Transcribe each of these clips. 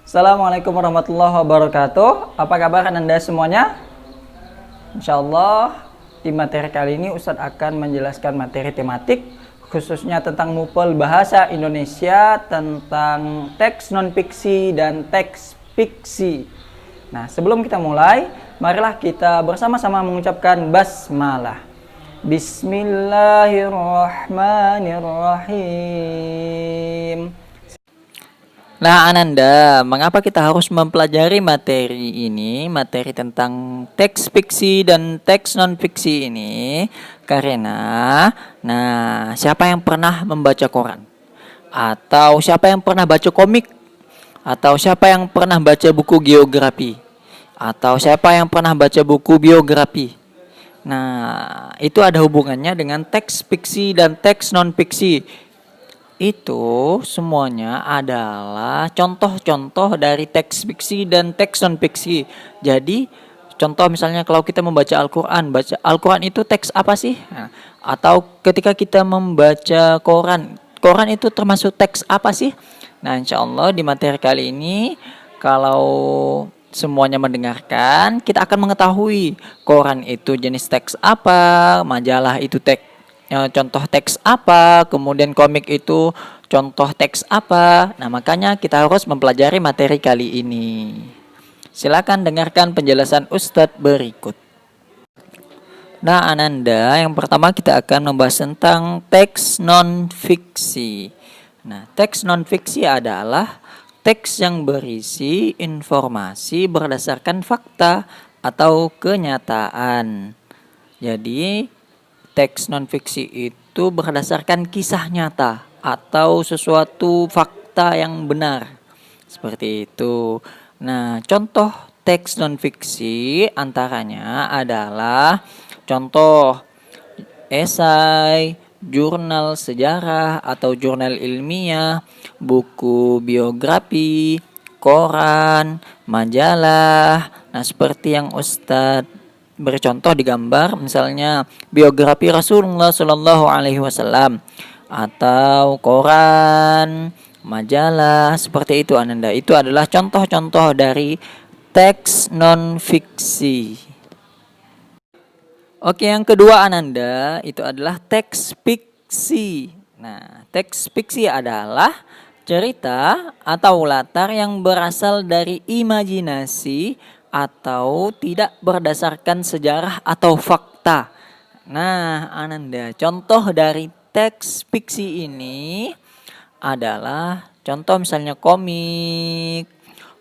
Assalamualaikum warahmatullahi wabarakatuh. Apa kabar Anda semuanya? Insyaallah di materi kali ini Ustadz akan menjelaskan materi tematik khususnya tentang MUPEL Bahasa Indonesia tentang teks non-fiksi dan teks fiksi. Nah, sebelum kita mulai, marilah kita bersama-sama mengucapkan basmalah. Bismillahirrahmanirrahim. Nah, Ananda, mengapa kita harus mempelajari materi ini, materi tentang teks fiksi dan teks non-fiksi ini? Karena, siapa yang pernah membaca koran? Atau siapa yang pernah baca komik? Atau siapa yang pernah baca buku geografi? Atau siapa yang pernah baca buku biografi? Nah, itu ada hubungannya dengan teks fiksi dan teks non-fiksi. Itu semuanya adalah contoh-contoh dari teks fiksi dan teks non-fiksi. Jadi, contoh misalnya kalau kita membaca Al-Quran, baca Al-Quran itu teks apa sih? Nah, atau ketika kita membaca koran, koran itu termasuk teks apa sih? Nah, insya Allah di materi kali ini, kalau semuanya mendengarkan, kita akan mengetahui koran itu jenis teks apa, majalah itu contoh teks apa, kemudian komik itu contoh teks apa. Nah, makanya kita harus mempelajari materi kali ini. Silakan dengarkan penjelasan Ustadz berikut. Nah, Ananda, yang pertama kita akan membahas tentang teks non-fiksi. Nah, teks non-fiksi adalah teks yang berisi informasi berdasarkan fakta atau kenyataan. Jadi, teks non-fiksi itu berdasarkan kisah nyata atau sesuatu fakta yang benar. Seperti itu. Nah, contoh teks non-fiksi antaranya adalah contoh esai, jurnal sejarah atau jurnal ilmiah, buku biografi, koran, majalah. Nah, seperti yang Ustadz bercontoh di gambar, misalnya biografi Rasulullah Shallallahu Alaihi Wasallam atau koran, majalah, seperti itu Ananda. Itu adalah contoh-contoh dari teks non-fiksi. Oke, yang kedua Ananda, itu adalah teks fiksi. Nah, teks fiksi adalah cerita atau latar yang berasal dari imajinasi atau tidak berdasarkan sejarah atau fakta. Nah, Ananda, contoh dari teks fiksi ini adalah contoh misalnya komik,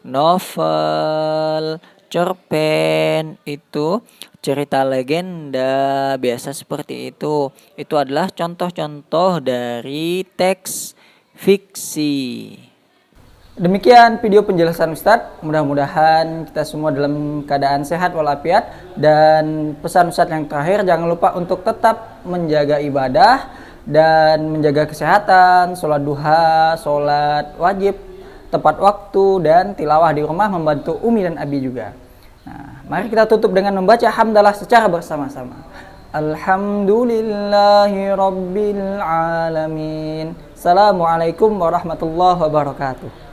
novel, cerpen, itu cerita legenda, biasa seperti itu. Itu adalah contoh-contoh dari teks fiksi. Demikian video penjelasan Ustadz, mudah-mudahan kita semua dalam keadaan sehat walafiat. Dan pesan Ustadz yang terakhir, jangan lupa untuk tetap menjaga ibadah dan menjaga kesehatan, sholat duha, sholat wajib, tepat waktu, dan tilawah di rumah membantu Umi dan Abi juga. Nah, mari kita tutup dengan membaca hamdalah secara bersama-sama. Alhamdulillahi Rabbil Alamin. Assalamualaikum warahmatullahi wabarakatuh.